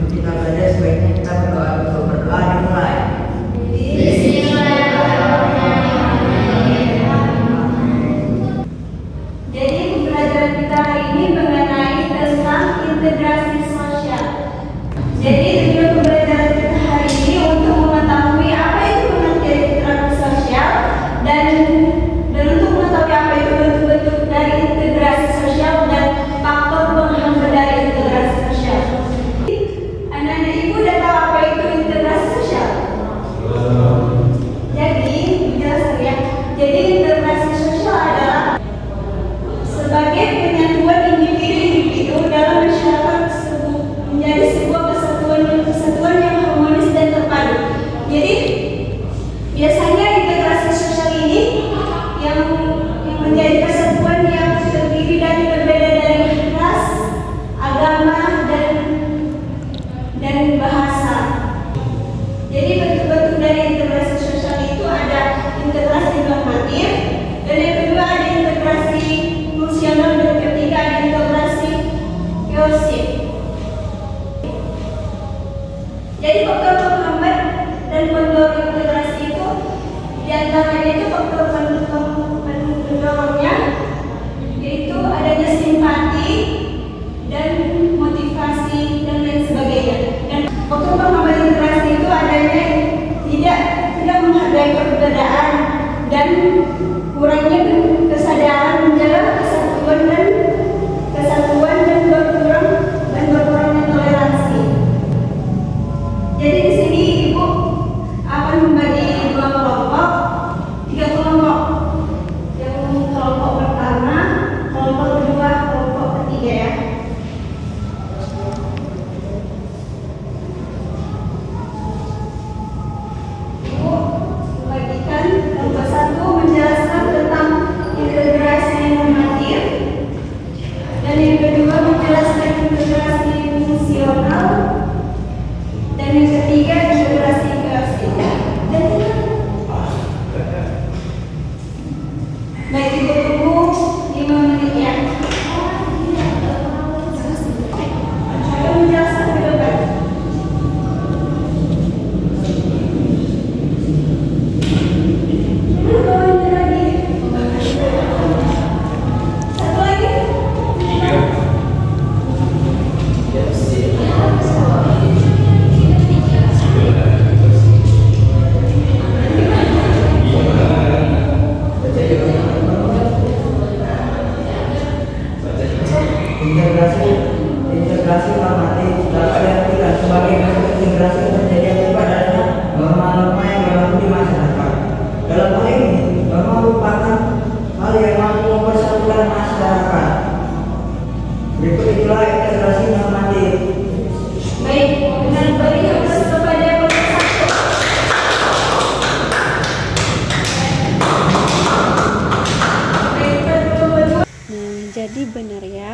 kita belajar, sebaiknya kita berdoa dulu. Berdoa dimulai. Jadi pembelajaran kita hari ini mengenai tentang integrasi sosial. Jadi tujuan pembelajaran kita hari ini untuk mengetahui apa itu pengertian integrasi sosial dan untuk mengetahui apa itu bentuk-bentuk dari integrasi sosial dan faktor penghambat dari integrasi sosial. Anak-anak ibu udah tahu apa itu integrasi sosial? Jadi menjelaskan ya. Jadi integrasi sosial adalah sebagai penyatuan individu-individu dalam masyarakat tersebut menjadi sebuah kesatuan yang harmonis dan terpadu. Jadi biasanya integrasi sosial ini yang menjadi kesatuan yang terdiri dari berbeda dari ras, agama dan bahasa. Jadi bentuk-bentuk dari integrasi sosial itu ada integrasi normatif, dan yang kedua ada integrasi fungsional, dan ketiga ada integrasi inklusif. Jadi faktor penghambat dan pendorong integrasi itu diantaranya itu faktor pendorongnya yaitu adanya simpati dan motivasi dan lain sebagainya. Dan faktor penghambat integrasi itu adanya tidak menghargai perbedaan dan kurangnya kesadaran menjaga kesatuan dan berkurangnya toleransi. Jadi di sini ibu akan membagi tiga kelompok. Yang kelompok pertama, kelompok kedua, kelompok ketiga ya. Ibu membagikan kelompok satu menjelaskan tentang integrasi normatif, dan yang kedua menjelaskan integrasi fungsional, dan yang ketiga integrasi inklusif. Baik, ibu tunggu 5 menit ya. Saya menjelaskan ke depan. Satu lagi. Integrasi normatif dapat diartikan sebagai bentuk integrasi yang terjadi akibat adanya norma-norma yang berlaku di masyarakat. Dalam hal ini, norma merupakan hal yang mampu mempersatukan masyarakat. Berikut itulah integrasi normatif. Baik, dengan beri atas kepada kelompok satu. Baik, kelompok kedua. Nah, jadi benar ya,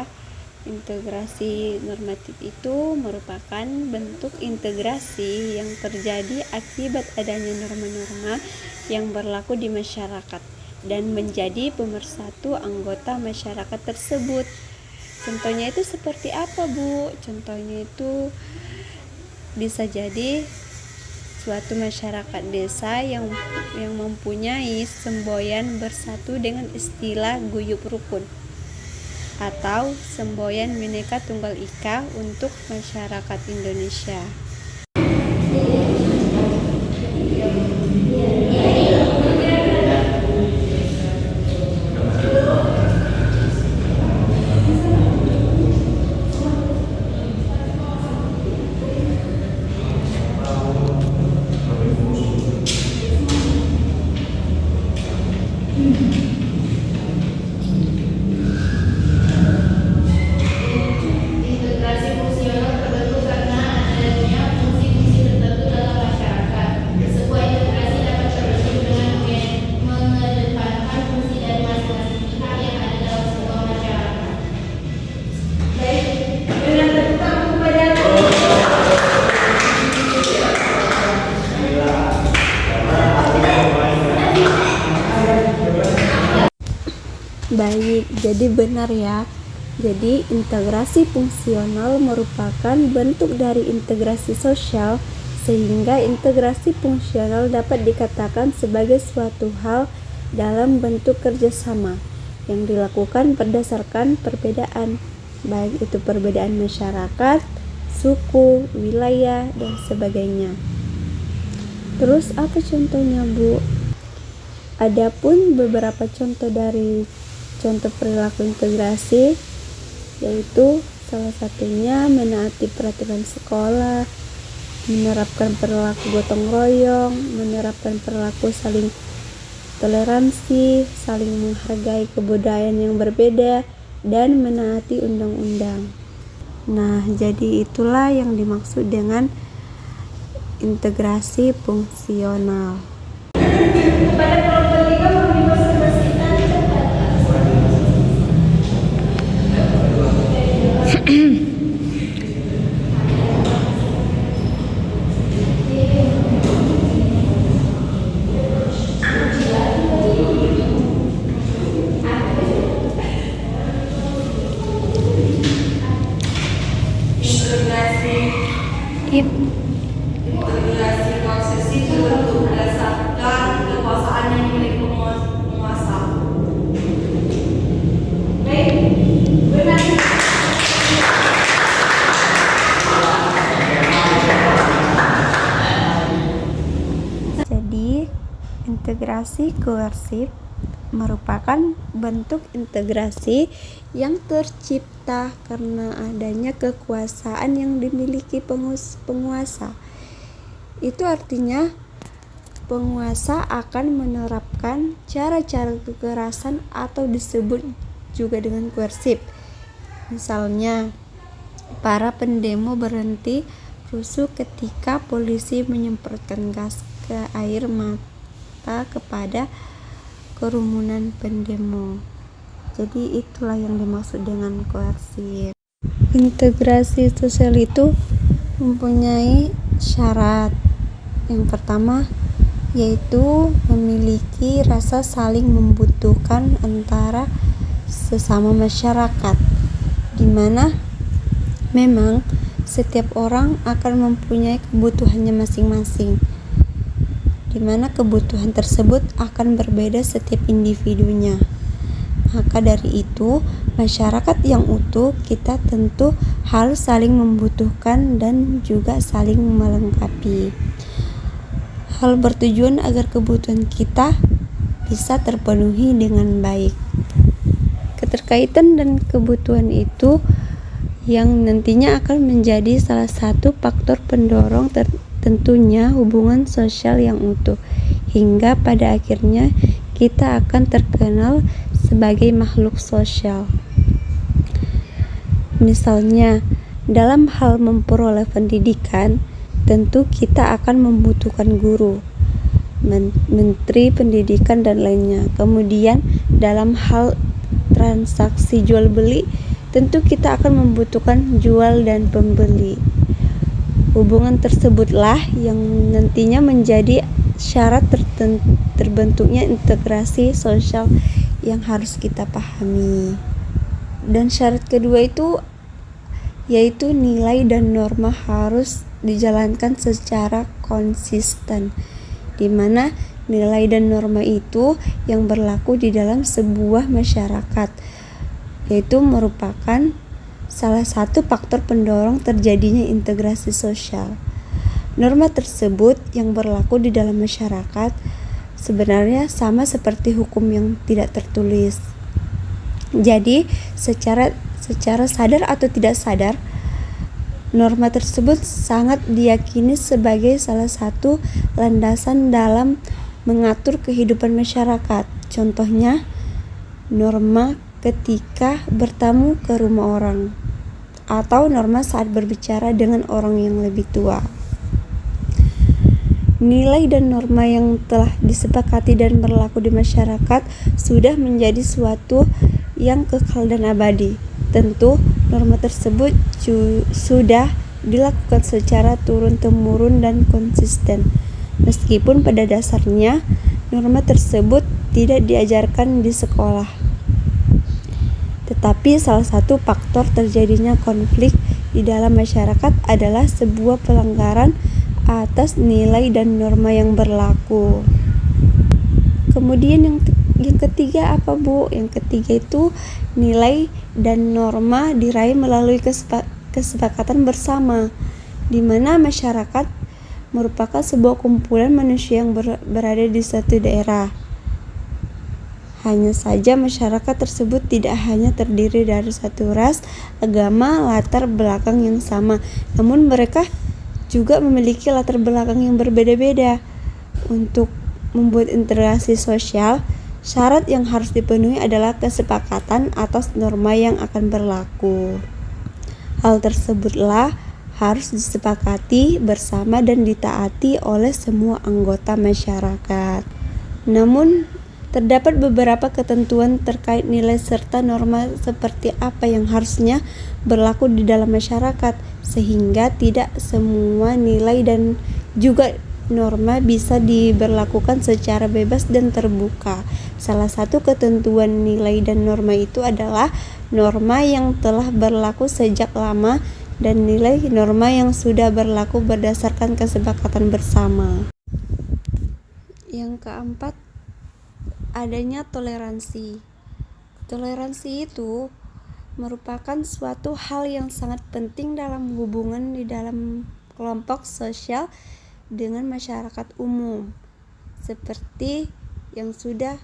integrasi normatif itu merupakan bentuk integrasi yang terjadi akibat adanya norma-norma yang berlaku di masyarakat dan menjadi pemersatu anggota masyarakat tersebut. Contohnya itu seperti apa, Bu? Contohnya itu bisa jadi suatu masyarakat desa yang mempunyai semboyan bersatu dengan istilah guyub rukun, atau semboyan Bhinneka Tunggal Ika untuk masyarakat Indonesia. Integrasi fungsional terbentuk karena adanya fungsi-fungsi tertentu dalam masyarakat. Sebuah integrasi dapat terbentuk dengan mengedepankan fungsi dari masing-masing pihak yang ada dalam sebuah masyarakat. Baik, dengan terbuka kepada Baik, jadi benar ya, Jadi, integrasi fungsional merupakan bentuk dari integrasi sosial, sehingga integrasi fungsional dapat dikatakan sebagai suatu hal dalam bentuk kerjasama yang dilakukan berdasarkan perbedaan, baik itu perbedaan masyarakat, suku, wilayah, dan sebagainya. Terus apa contohnya, Bu? Adapun beberapa contoh dari contoh perilaku integrasi, yaitu salah satunya menaati peraturan sekolah, menerapkan perilaku gotong royong, menerapkan perilaku saling toleransi, saling menghargai kebudayaan yang berbeda, dan menaati undang-undang. Nah, jadi itulah yang dimaksud dengan integrasi fungsional. Kepada kelompok 3 mohon dikonsentrasikan kepada integrasi konsesi terbentuk berdasarkan kekuasaan yang dimiliki penguasa. baik, benar. Jadi, integrasi koersif merupakan bentuk integrasi yang tercipta karena adanya kekuasaan yang dimiliki penguasa. Itu artinya penguasa akan menerapkan cara-cara kekerasan atau disebut juga dengan koersif. Misalnya, para pendemo berhenti rusuh ketika polisi menyemprotkan gas ke air mata kepada kerumunan pendemo. Jadi itulah yang dimaksud dengan koersif. Integrasi sosial itu mempunyai syarat. Yang pertama yaitu memiliki rasa saling membutuhkan antara sesama masyarakat, di mana memang setiap orang akan mempunyai kebutuhannya masing-masing, di mana kebutuhan tersebut akan berbeda setiap individunya. Maka dari itu, masyarakat yang utuh kita tentu harus saling membutuhkan dan juga saling melengkapi. Hal bertujuan agar kebutuhan kita bisa terpenuhi dengan baik. Keterkaitan dan kebutuhan itu yang nantinya akan menjadi salah satu faktor pendorong tentunya hubungan sosial yang utuh, hingga pada akhirnya kita akan terkenal sebagai makhluk sosial. Misalnya, dalam hal memperoleh pendidikan, tentu kita akan membutuhkan guru, menteri pendidikan, dan lainnya. Kemudian, dalam hal transaksi jual beli, tentu kita akan membutuhkan jual dan pembeli. Hubungan tersebutlah yang nantinya menjadi syarat terbentuknya integrasi sosial yang harus kita pahami. Dan syarat kedua itu yaitu nilai dan norma harus dijalankan secara konsisten, di mana nilai dan norma itu yang berlaku di dalam sebuah masyarakat, yaitu merupakan salah satu faktor pendorong terjadinya integrasi sosial. Norma tersebut yang berlaku di dalam masyarakat sebenarnya sama seperti hukum yang tidak tertulis. Jadi, secara sadar atau tidak sadar, norma tersebut sangat diyakini sebagai salah satu landasan dalam mengatur kehidupan masyarakat. Contohnya, norma ketika bertamu ke rumah orang, atau norma saat berbicara dengan orang yang lebih tua. Nilai dan norma yang telah disepakati dan berlaku di masyarakat sudah menjadi suatu yang kekal dan abadi. Tentu norma tersebut sudah dilakukan secara turun-temurun dan konsisten. Meskipun pada dasarnya norma tersebut tidak diajarkan di sekolah, Tapi salah satu faktor terjadinya konflik di dalam masyarakat adalah sebuah pelanggaran atas nilai dan norma yang berlaku. Kemudian yang ketiga apa, Bu? Yang ketiga itu nilai dan norma diraih melalui kesepakatan bersama, di mana masyarakat merupakan sebuah kumpulan manusia yang berada di suatu daerah. Hanya saja masyarakat tersebut tidak hanya terdiri dari satu ras, agama, latar belakang yang sama, namun mereka juga memiliki latar belakang yang berbeda-beda. Untuk membuat integrasi sosial, syarat yang harus dipenuhi adalah kesepakatan atas norma yang akan berlaku. Hal tersebutlah harus disepakati bersama dan ditaati oleh semua anggota masyarakat. Namun, terdapat beberapa ketentuan terkait nilai serta norma seperti apa yang harusnya berlaku di dalam masyarakat, sehingga tidak semua nilai dan juga norma bisa diberlakukan secara bebas dan terbuka. Salah satu ketentuan nilai dan norma itu adalah norma yang telah berlaku sejak lama dan nilai norma yang sudah berlaku berdasarkan kesepakatan bersama. Yang keempat, adanya toleransi. Toleransi itu merupakan suatu hal yang sangat penting dalam hubungan di dalam kelompok sosial dengan masyarakat umum. Seperti yang sudah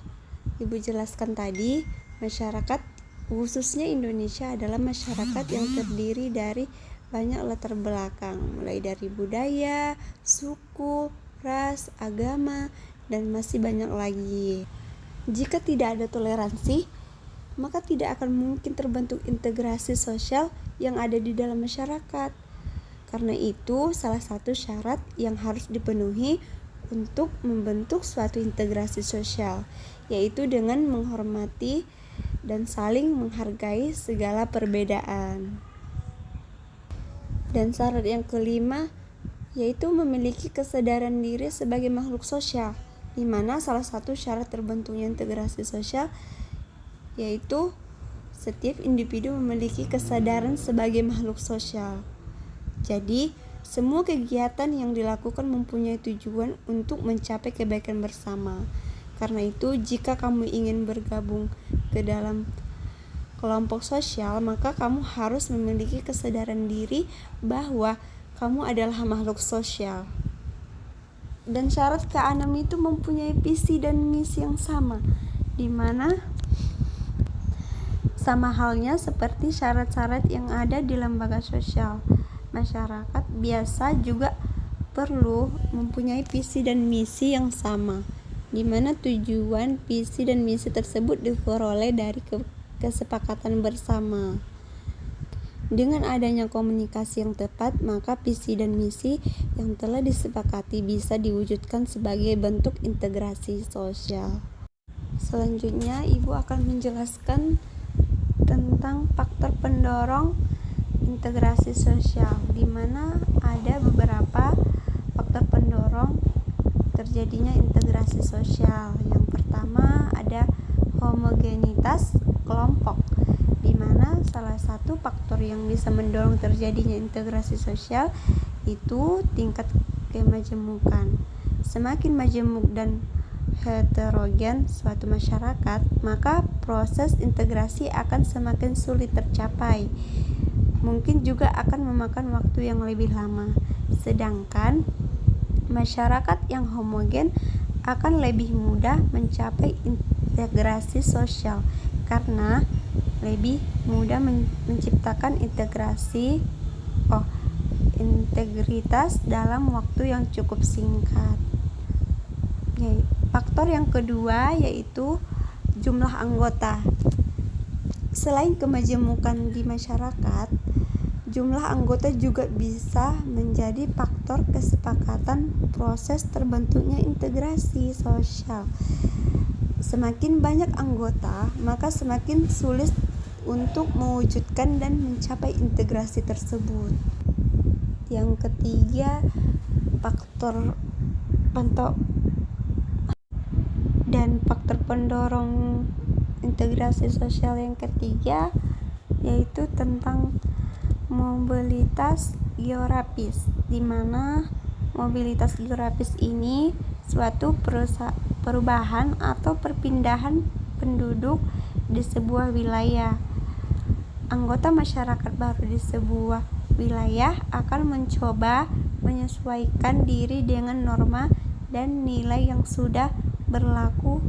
Ibu jelaskan tadi, masyarakat khususnya Indonesia adalah masyarakat yang terdiri dari banyak latar belakang, mulai dari budaya, suku, ras, agama, dan masih banyak lagi. Jika tidak ada toleransi, maka tidak akan mungkin terbentuk integrasi sosial yang ada di dalam masyarakat. Karena itu, salah satu syarat yang harus dipenuhi untuk membentuk suatu integrasi sosial, yaitu dengan menghormati dan saling menghargai segala perbedaan. Dan syarat yang kelima, yaitu memiliki kesadaran diri sebagai makhluk sosial, di mana salah satu syarat terbentuknya integrasi sosial yaitu setiap individu memiliki kesadaran sebagai makhluk sosial. Jadi, semua kegiatan yang dilakukan mempunyai tujuan untuk mencapai kebaikan bersama. Karena itu, jika kamu ingin bergabung ke dalam kelompok sosial, maka kamu harus memiliki kesadaran diri bahwa kamu adalah makhluk sosial. Dan syarat keenam itu mempunyai visi dan misi yang sama, di mana sama halnya seperti syarat-syarat yang ada di lembaga sosial. Masyarakat biasa juga perlu mempunyai visi dan misi yang sama, di mana tujuan, visi dan misi tersebut diperoleh dari kesepakatan bersama. Dengan adanya komunikasi yang tepat, maka visi dan misi yang telah disepakati bisa diwujudkan sebagai bentuk integrasi sosial. Selanjutnya, Ibu akan menjelaskan tentang faktor pendorong integrasi sosial, di mana ada beberapa faktor pendorong terjadinya integrasi sosial. Yang pertama ada homogenitas kelompok, di mana salah satu faktor yang bisa mendorong terjadinya integrasi sosial itu tingkat kemajemukan. Semakin majemuk dan heterogen suatu masyarakat, maka proses integrasi akan semakin sulit tercapai. Mungkin juga akan memakan waktu yang lebih lama. Sedangkan masyarakat yang homogen akan lebih mudah mencapai integrasi sosial karena lebih mudah menciptakan integritas dalam waktu yang cukup singkat. Faktor yang kedua yaitu jumlah anggota. Selain kemajemukan di masyarakat, jumlah anggota juga bisa menjadi faktor kesepakatan proses terbentuknya integrasi sosial. Semakin banyak anggota, maka semakin sulit untuk mewujudkan dan mencapai integrasi tersebut. Yang ketiga, faktor pendorong integrasi sosial yang ketiga yaitu tentang mobilitas geografis, di mana mobilitas geografis ini suatu perubahan atau perpindahan penduduk di sebuah wilayah. Anggota masyarakat baru di sebuah wilayah akan mencoba menyesuaikan diri dengan norma dan nilai yang sudah berlaku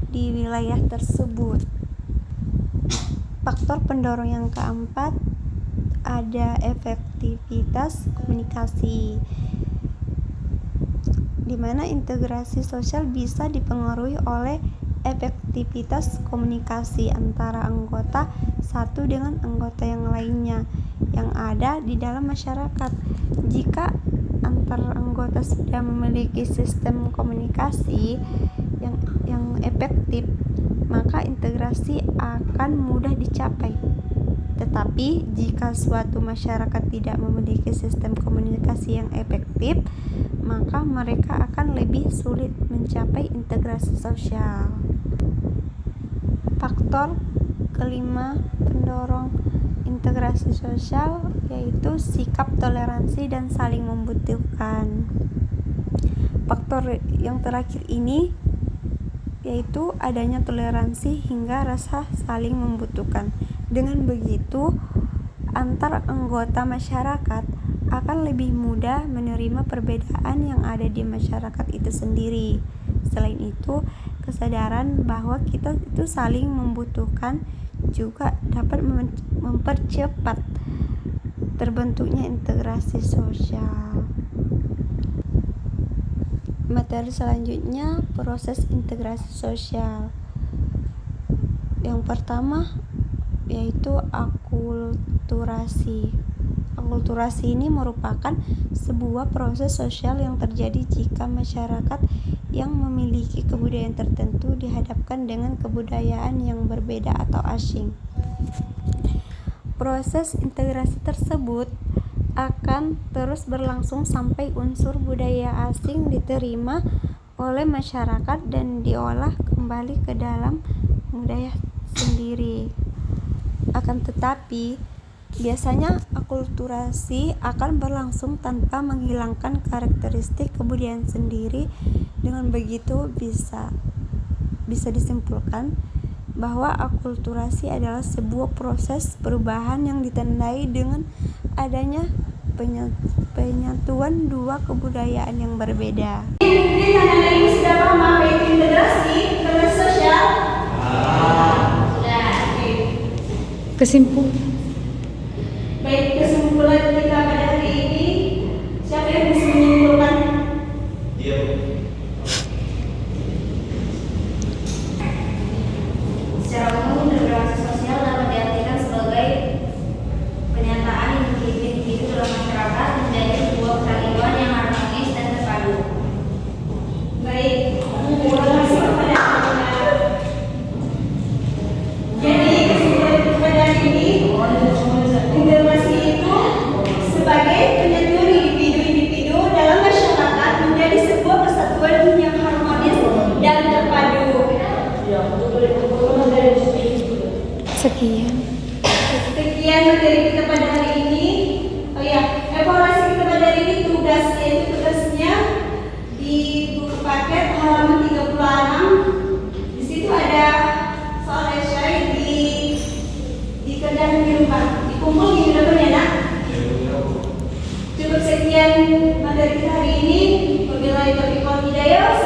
di wilayah tersebut. Faktor pendorong yang keempat ada efektivitas komunikasi, di mana integrasi sosial bisa dipengaruhi oleh efektivitas komunikasi antara anggota satu dengan anggota yang lainnya yang ada di dalam masyarakat. Jika antar anggota sudah memiliki sistem komunikasi yang efektif, maka integrasi akan mudah dicapai. Tetapi jika suatu masyarakat tidak memiliki sistem komunikasi yang efektif, maka mereka akan lebih sulit mencapai integrasi sosial. Faktor kelima pendorong integrasi sosial yaitu sikap toleransi dan saling membutuhkan. Faktor yang terakhir ini yaitu adanya toleransi hingga rasa saling membutuhkan. Dengan begitu, antar anggota masyarakat akan lebih mudah menerima perbedaan yang ada di masyarakat itu sendiri. Selain itu, kesadaran bahwa kita itu saling membutuhkan juga dapat mempercepat terbentuknya integrasi sosial. Materi selanjutnya, proses integrasi sosial. Yang pertama yaitu akulturasi. Akulturasi ini merupakan sebuah proses sosial yang terjadi jika masyarakat yang memiliki kebudayaan tertentu dihadapkan dengan kebudayaan yang berbeda atau asing. Proses integrasi tersebut akan terus berlangsung sampai unsur budaya asing diterima oleh masyarakat dan diolah kembali ke dalam budaya sendiri. Akan tetapi, biasanya akulturasi akan berlangsung tanpa menghilangkan karakteristik kebudayaan sendiri. Dengan begitu bisa disimpulkan bahwa akulturasi adalah sebuah proses perubahan yang ditandai dengan adanya penyatuan dua kebudayaan yang berbeda. Mungkin anak-anak ini sudah paham apa itu integrasi sosial? Sudah. Kesimpulan. Baik, kesimpulan kita pada hari ini, siapa yang bisa menyimpulkan? Secara umum, integrasi sosial dapat diartikan sebagai penyataan individu dalam masyarakat menjadi sebuah kesatuan yang harmonis dan terpadu. Baik, terima kasih kepada anda. Jadi kesimpulan kita pada hari ini, integrasi itu sebagai penyatuan individu-individu dalam masyarakat menjadi sebuah kesatuan yang harmonis dan terpadu. Sekian materi kita pada hari ini. Oh ya, evaluasi kita pada hari ini tugasnya di buku paket halaman 36. Di situ ada soal esai dikerjakan di rumah. Dikumpul di depan ya nak. Cukup sekian materi kita hari ini. Wabillahi taufiq wal hidayah.